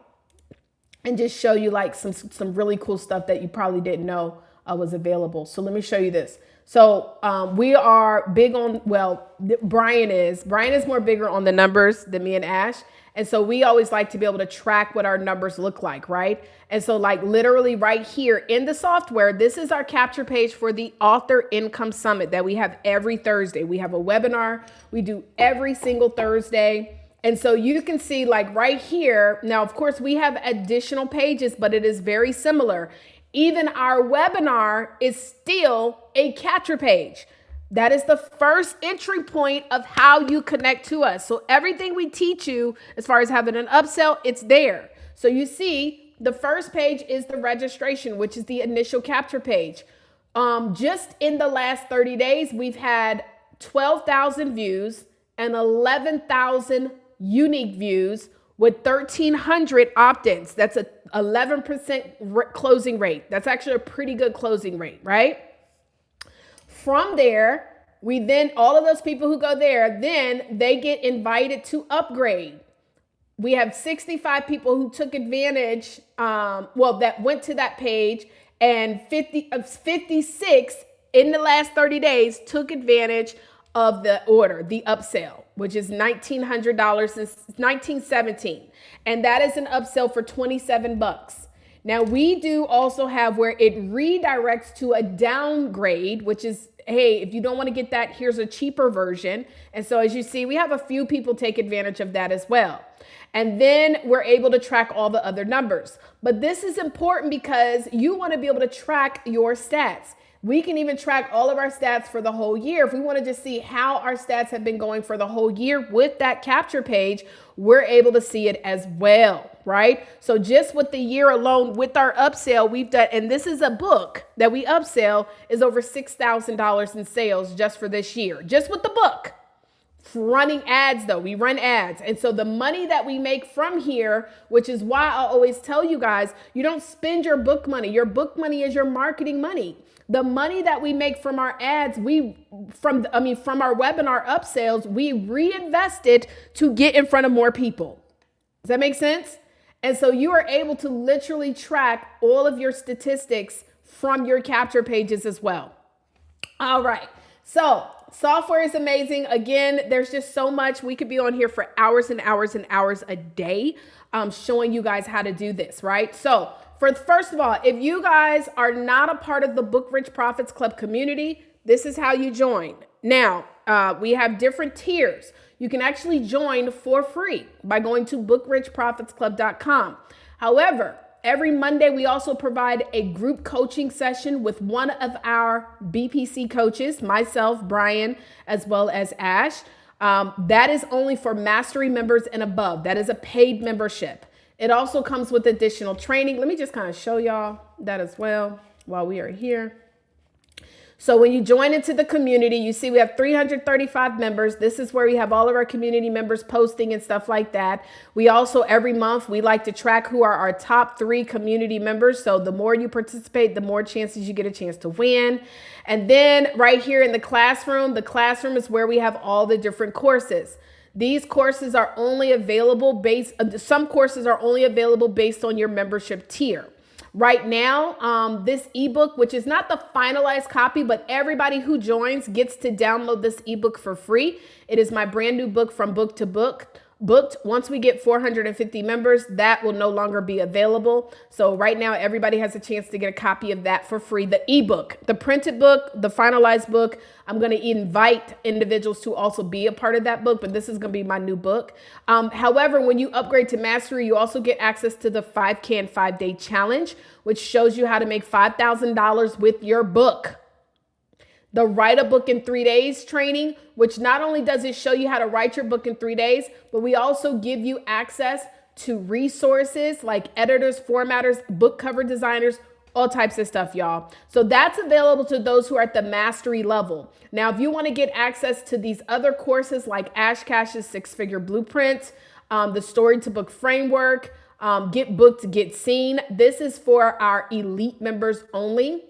And just show you like some really cool stuff that you probably didn't know was available. So let me show you this. So we are big on, well, Brian is more bigger on the numbers than me and Ash. And so we always like to be able to track what our numbers look like, right? And so like literally right here in the software, this is our capture page for the Author Income Summit that we have every Thursday. We have a webinar we do every single Thursday. And so you can see like right here, now, of course, we have additional pages, but it is very similar. Even our webinar is still a capture page. That is the first entry point of how you connect to us. So everything we teach you as far as having an upsell, it's there. So you see the first page is the registration, which is the initial capture page. Just in the last 30 days, we've had 12,000 views and 11,000 unique views with 1,300 opt-ins. That's a 11% closing rate. That's actually a pretty good closing rate, right? From there, we then, all of those people who go there, then they get invited to upgrade. We have 65 people who took advantage, that went to that page, and 56 in the last 30 days took advantage of the order, the upsell, which is $1,900 since 1917. And that is an upsell for 27 bucks. Now we do also have where it redirects to a downgrade, which is, hey, if you don't want to get that, here's a cheaper version. And so as you see, we have a few people take advantage of that as well. And then we're able to track all the other numbers. But this is important because you want to be able to track your stats. We can even track all of our stats for the whole year. If we want to just see how our stats have been going for the whole year with that capture page, we're able to see it as well, right? So just with the year alone, with our upsell, we've done, and this is a book that we upsell, is over $6,000 in sales just for this year, just with the book. Running ads though, we run ads. And so the money that we make from here, which is why I always tell you guys, you don't spend your book money. Your book money is your marketing money. The money that we make from our ads, from our webinar upsells, we reinvest it to get in front of more people. Does that make sense? And so you are able to literally track all of your statistics from your capture pages as well. All right. So software is amazing. Again, there's just so much. We could be on here for hours and hours and hours a day showing you guys how to do this, right? So first of all, if you guys are not a part of the Book Rich Profits Club community, this is how you join. Now, We have different tiers. You can actually join for free by going to bookrichprofitsclub.com. However, every Monday, we also provide a group coaching session with one of our BPC coaches, myself, Brian, as well as Ash. That is only for mastery members and above. That is a paid membership. It also comes with additional training. Let me just kind of show y'all that as well while we are here. So when you join into the community, you see we have 335 members. This is where we have all of our community members posting and stuff like that. We also, every month, we like to track who are our top 3 community members. So the more you participate, the more chances you get a chance to win. And then right here in the classroom is where we have all the different courses. These courses are only available some courses are only available based on your membership tier. Right now, this ebook, which is not the finalized copy, but everybody who joins gets to download this ebook for free. It is my brand new book, From Book to Booked. Once we get 450 members, that will no longer be available. So right now, everybody has a chance to get a copy of that for free. The ebook, the printed book, the finalized book, I'm going to invite individuals to also be a part of that book, but this is going to be my new book. However, when you upgrade to mastery, you also get access to the 5Can 5-Day Challenge, which shows you how to make $5,000 with your book. The Write a Book in 3 Days training, which not only does it show you how to write your book in 3 days, but we also give you access to resources like editors, formatters, book cover designers, all types of stuff, y'all. So that's available to those who are at the mastery level. Now, if you want to get access to these other courses like Ash Cash's 6-Figure Blueprint, the Story to Book Framework, Get Booked, Get Seen, this is for our elite members only.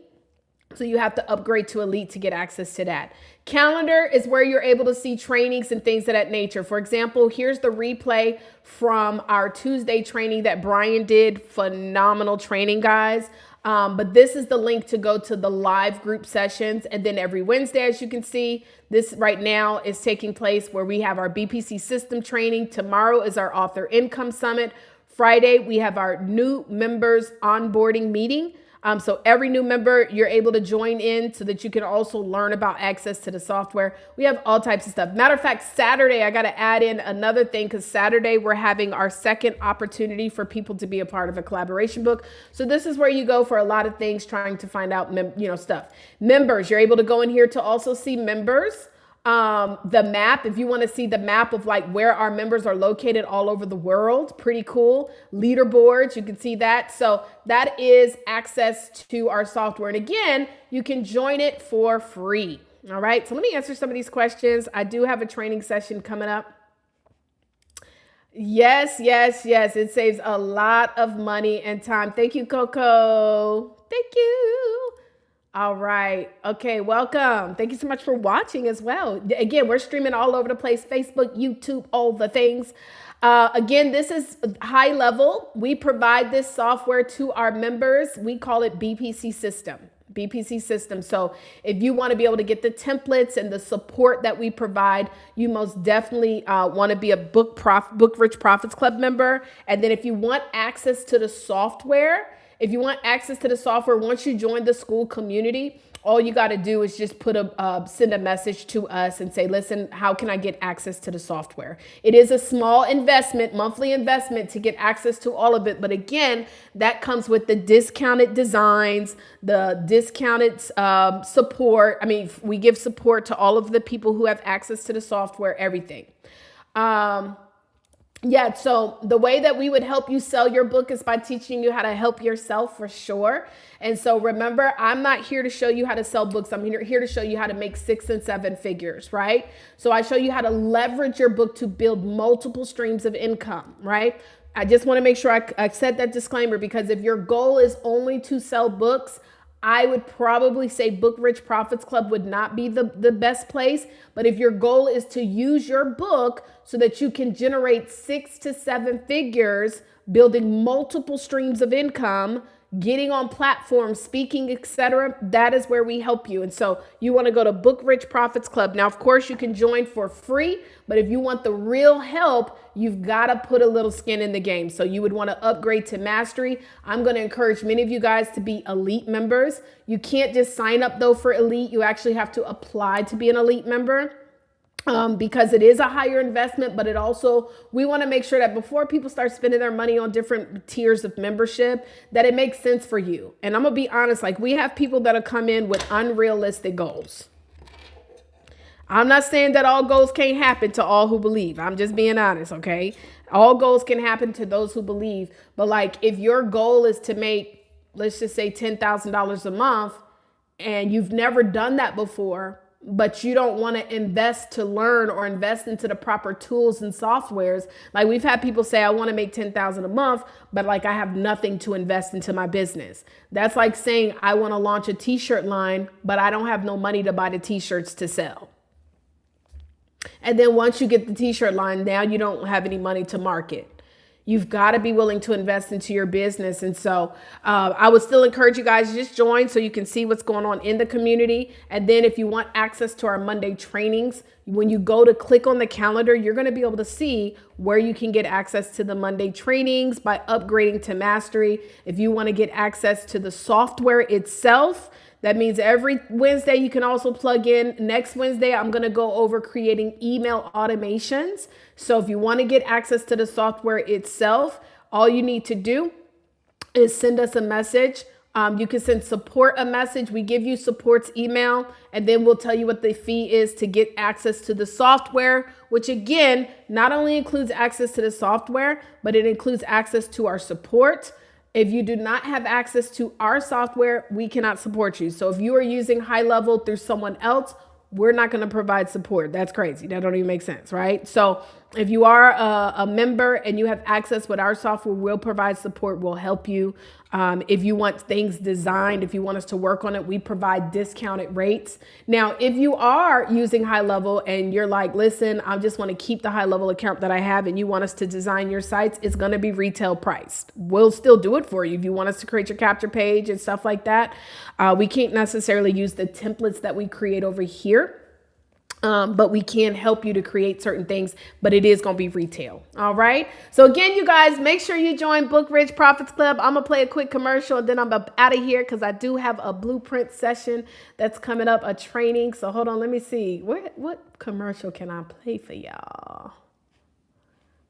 So you have to upgrade to elite to get access to that. Calendar is where you're able to see trainings and things of that nature. For example, here's the replay from our Tuesday training that Brian did. Phenomenal training, guys. But this is the link to go to the live group sessions. And then every Wednesday, as you can see, this right now is taking place where we have our BPC system training. Tomorrow is our author income summit. Friday, we have our new members onboarding meeting. So every new member, you're able to join in so that you can also learn about access to the software. We have all types of stuff. Matter of fact, Saturday, I got to add in another thing because Saturday, we're having our second opportunity for people to be a part of a collaboration book. So this is where you go for a lot of things, trying to find out, stuff. Members, you're able to go in here to also see members. The map, if you want to see the map of like where our members are located all over the world, pretty cool. Leaderboards, you can see that. So that is access to our software. And again, you can join it for free. All right. So let me answer some of these questions. I do have a training session coming up. Yes. It saves a lot of money and time. Thank you, Coco. Thank you. All right. Okay. Welcome. Thank you so much for watching as well. Again, we're streaming all over the place, Facebook, YouTube, all the things. Again, this is high level. We provide this software to our members. We call it BPC system. BPC system. So if you want to be able to get the templates and the support that we provide, you most definitely want to be a Book Rich Profits Club member. And then if you want access to the software, once you join the school community, all you got to do is just send a message to us and say, listen, how can I get access to the software? It is a small investment, monthly investment to get access to all of it. But again, that comes with the discounted designs, the discounted support. I mean, we give support to all of the people who have access to the software, everything. Yeah, so the way that we would help you sell your book is by teaching you how to help yourself for sure. And so remember, I'm not here to show you how to sell books. I'm here to show you how to make 6 and 7 figures, right? So I show you how to leverage your book to build multiple streams of income, right? I just want to make sure I said that disclaimer, because if your goal is only to sell books, I would probably say Book Rich Profits Club would not be the best place. But if your goal is to use your book so that you can generate 6 to 7 figures, building multiple streams of income, getting on platforms, speaking, etc., that is where we help you. And so you want to go to Book Rich Profits Club. Now, of course, you can join for free, but if you want the real help, you've got to put a little skin in the game. So you would want to upgrade to mastery. I'm going to encourage many of you guys to be elite members. You can't just sign up though for elite. You actually have to apply to be an elite member. because it is a higher investment, but it also, we want to make sure that before people start spending their money on different tiers of membership, that it makes sense for you. And I'm gonna be honest, like, we have people that have come in with unrealistic goals. I'm not saying that all goals can't happen to all who believe. I'm just being honest, okay? All goals can happen to those who believe. But like, if your goal is to make, let's just say $10,000 a month, and you've never done that before, but you don't want to invest to learn or invest into the proper tools and softwares. Like, we've had people say, I want to make 10,000 a month, but like, I have nothing to invest into my business. That's like saying, I want to launch a t-shirt line, but I don't have no money to buy the t-shirts to sell. And then once you get the t-shirt line, now you don't have any money to market. You've got to be willing to invest into your business. And so I would still encourage you guys to just join so you can see what's going on in the community. And then if you want access to our Monday trainings, when you go to click on the calendar, you're going to be able to see where you can get access to the Monday trainings by upgrading to Mastery. If you want to get access to the software itself, that means every Wednesday you can also plug in. Next Wednesday, I'm going to go over creating email automations. So if you want to get access to the software itself, all you need to do is send us a message. You can send support a message. We give you support's email, and then we'll tell you what the fee is to get access to the software, which again, not only includes access to the software, but it includes access to our support. If you do not have access to our software, we cannot support you. So if you are using High Level through someone else, we're not going to provide support. That's crazy. That don't even make sense, right? So if you are a member and you have access with our software, we'll provide support. We'll help you. If you want things designed, if you want us to work on it, we provide discounted rates. Now, if you are using High Level and you're like, listen, I just want to keep the High Level account that I have, and you want us to design your sites, it's going to be retail priced. We'll still do it for you. If you want us to create your capture page and stuff like that, we can't necessarily use the templates that we create over here. But we can help you to create certain things, but it is going to be retail. All right. So again, you guys, make sure you join Book Rich Profits Club. I'm going to play a quick commercial and then I'm out of here because I do have a blueprint session that's coming up, a training. So hold on. Let me see. What commercial can I play for y'all?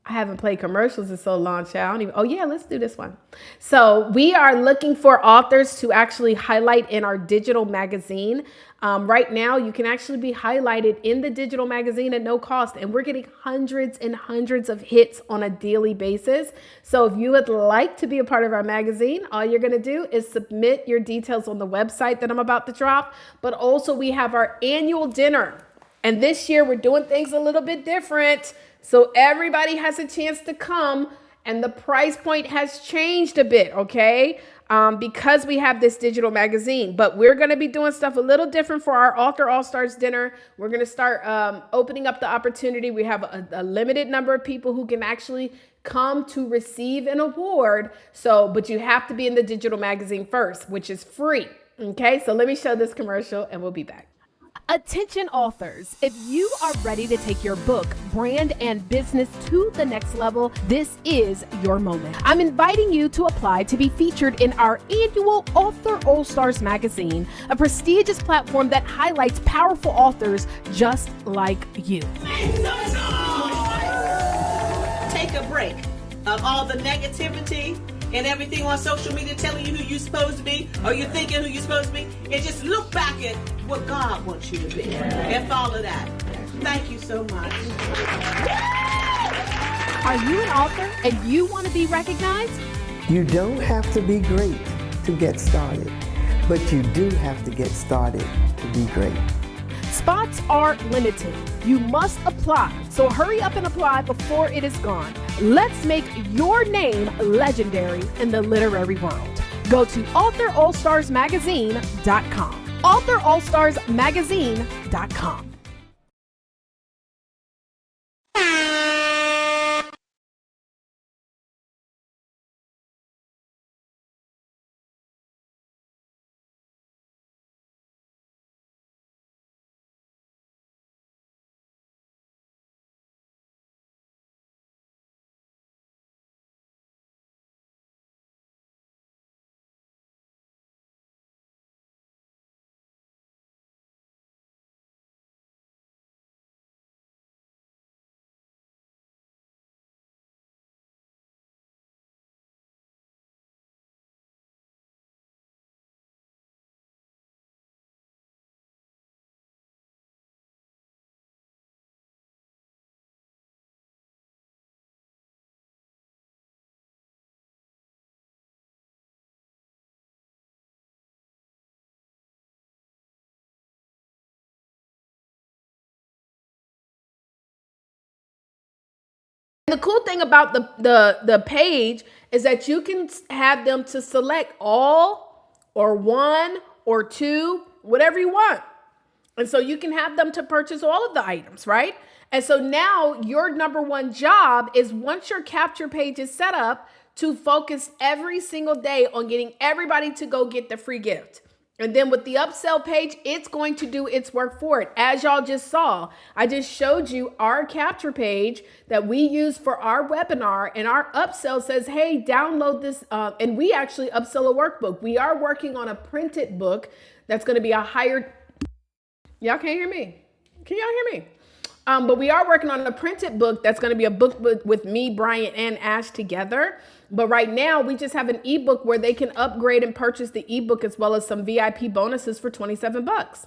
I haven't played commercials in so long, child. Oh yeah, let's do this one. So we are looking for authors to actually highlight in our digital magazine. Right now, you can actually be highlighted in the digital magazine at no cost, and we're getting hundreds and hundreds of hits on a daily basis. So if you would like to be a part of our magazine, all you're going to do is submit your details on the website that I'm about to drop. But also we have our annual dinner. And this year we're doing things a little bit different. So everybody has a chance to come, and the price point has changed a bit, okay? Because we have this digital magazine, but we're going to be doing stuff a little different for our Author All-Stars dinner. We're going to start opening up the opportunity. We have a limited number of people who can actually come to receive an award. So, but you have to be in the digital magazine first, which is free. Okay, so let me show this commercial and we'll be back. Attention authors, if you are ready to take your book, brand, and business to the next level, this is your moment. I'm inviting you to apply to be featured in our annual Author All-Stars magazine, a prestigious platform that highlights powerful authors just like you. Take a break of all the negativity and everything on social media telling you who you're supposed to be, or you're thinking who you're supposed to be, and just look back at what God wants you to be and follow that. Thank you so much. Are you an author and you want to be recognized? You don't have to be great to get started, but you do have to get started to be great. Spots are limited. You must apply. So hurry up and apply before it is gone. Let's make your name legendary in the literary world. Go to authorallstarsmagazine.com. authorallstarsmagazine.com. the cool thing about the page is that you can have them to select all or one or two, whatever you want. And so you can have them to purchase all of the items, right? And so now your number one job is, once your capture page is set up, to focus every single day on getting everybody to go get the free gift. And then with the upsell page, it's going to do its work for it. As y'all just saw, I just showed you our capture page that we use for our webinar, and our upsell says, hey, download this. And we actually upsell a workbook. We are working on a printed book that's going to be a higher... Y'all can't hear me. Can y'all hear me? But we are working on a printed book that's going to be a book with me, Brian, and Ash together. But right now, we just have an ebook where they can upgrade and purchase the ebook as well as some VIP bonuses for $27.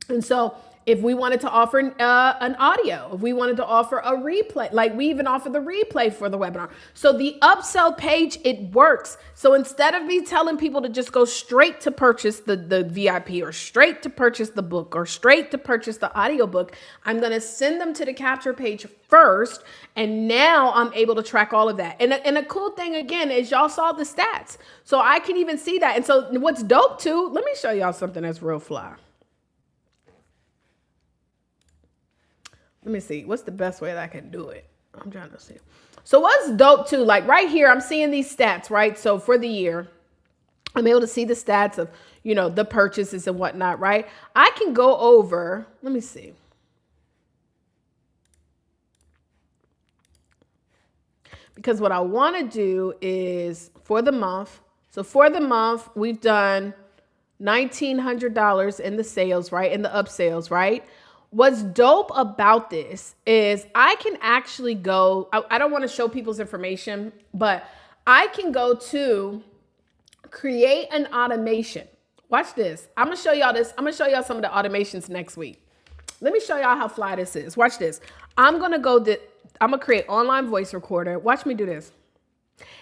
And so if we wanted to offer an audio, if we wanted to offer a replay, like we even offer the replay for the webinar. So the upsell page, it works. So instead of me telling people to just go straight to purchase the VIP, or straight to purchase the book, or straight to purchase the audiobook, I'm going to send them to the capture page first. And now I'm able to track all of that. And a cool thing again is y'all saw the stats. So I can even see that. And so what's dope too, let me show y'all something that's real fly. Let me see. What's the best way that I can do it? I'm trying to see. So what's dope too, like right here, I'm seeing these stats, right? So for the year, I'm able to see the stats of, you know, the purchases and whatnot, right? I can go over, let me see. Because what I want to do is for the month. So for the month, we've done $1,900 in the sales, right? In the upsales, right? What's dope about this is I can actually go, I don't want to show people's information, but I can go to create an automation. Watch this. I'm going to show y'all this. I'm going to show y'all some of the automations next week. Let me show y'all how fly this is. Watch this. I'm going to create online voice recorder. Watch me do this.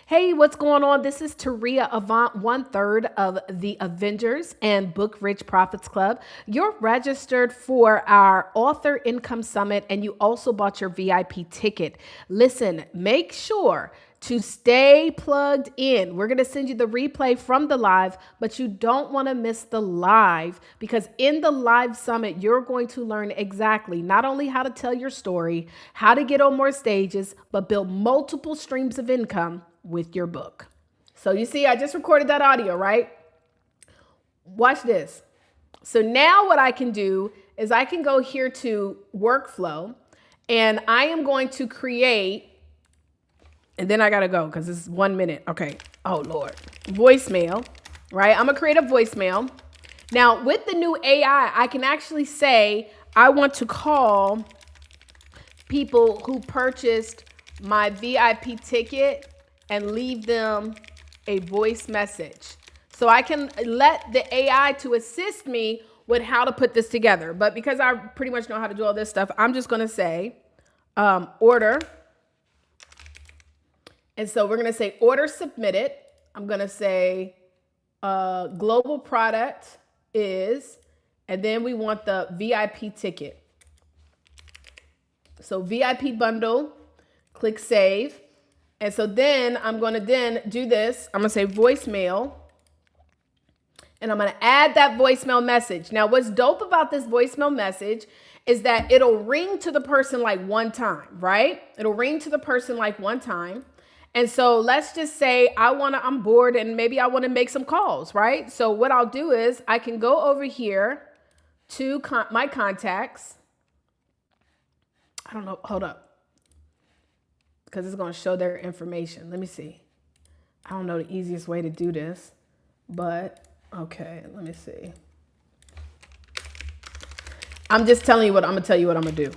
Hey, what's going on? This is Taria Avant, 1/3 of the Avengers and Book Rich Profits Club. You're registered for our Author Income Summit, and you also bought your VIP ticket. Listen, make sure to stay plugged in. We're going to send you the replay from the live, but you don't want to miss the live, because in the live summit, you're going to learn exactly not only how to tell your story, how to get on more stages, but build multiple streams of income with your book. So you see, I just recorded that audio, right? Watch this. So now what I can do is I can go here to workflow, and I am going to create, and then I got to go because this is 1 minute. Okay. Oh Lord. Voicemail, right? I'm going to create a voicemail. Now with the new AI, I can actually say, I want to call people who purchased my VIP ticket and leave them a voice message. So I can let the AI to assist me with how to put this together. But because I pretty much know how to do all this stuff, I'm just going to say order. And so we're going to say order submitted. I'm going to say global product is, and then we want the VIP ticket. So VIP bundle, click save. And so then I'm going to then do this. I'm going to say voicemail, and I'm going to add that voicemail message. Now, what's dope about this voicemail message is that it'll ring to the person like one time, right? It'll ring to the person like one time. And so let's just say I'm bored and maybe I want to make some calls, right? So what I'll do is I can go over here to my contacts. I don't know. Hold up. Because it's going to show their information. Let me see. I don't know the easiest way to do this, but okay, let me see. I'm just telling you what I'm going to tell you what I'm going to do,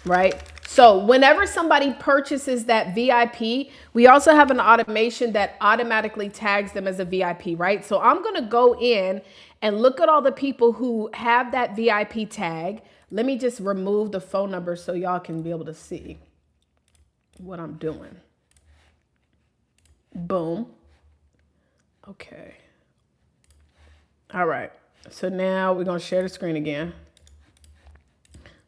right? So whenever somebody purchases that VIP, we also have an automation that automatically tags them as a VIP, right? So I'm going to go in and look at all the people who have that VIP tag. Let me just remove the phone number so y'all can be able to see what I'm doing. Boom. Okay. All right. So now we're going to share the screen again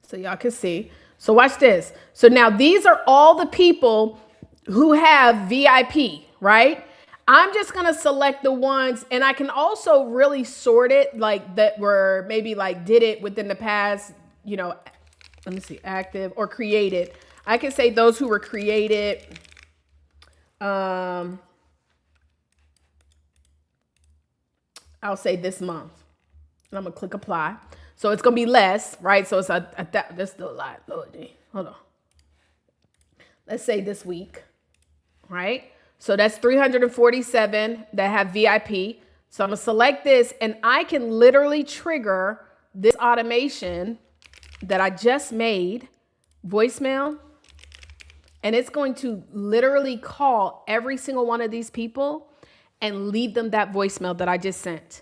so y'all can see. So watch this. So now these are all the people who have VIP, right? I'm just going to select the ones, and I can also really sort it like that were maybe like did it within the past, you know, let me see, active or created. I can say those who were created. I'll say this month. And I'm going to click apply. So it's going to be less, right? So it's that's still a lot. Lord, hold on. Let's say this week, right? So that's 347 that have VIP. So I'm going to select this, and I can literally trigger this automation that I just made, voicemail, and it's going to literally call every single one of these people and leave them that voicemail that I just sent.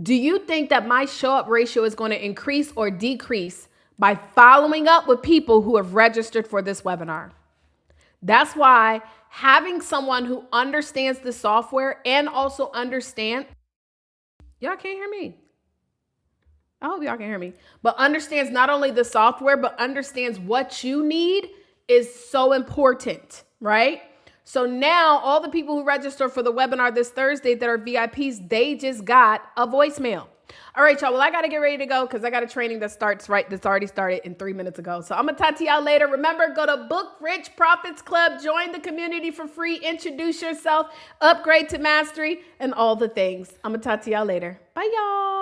Do you think that my show up ratio is going to increase or decrease by following up with people who have registered for this webinar? That's why having someone who understands the software and also y'all can't hear me. I hope y'all can hear me, but understands not only the software, but understands what you need is so important, right? So now all the people who register for the webinar this Thursday that are VIPs, they just got a voicemail. All right, y'all. Well, I got to get ready to go because I got a training that's already started in 3 minutes ago. So I'm going to talk to y'all later. Remember, go to Book Rich Profits Club, join the community for free, introduce yourself, upgrade to mastery, and all the things. I'm going to talk to y'all later. Bye, y'all.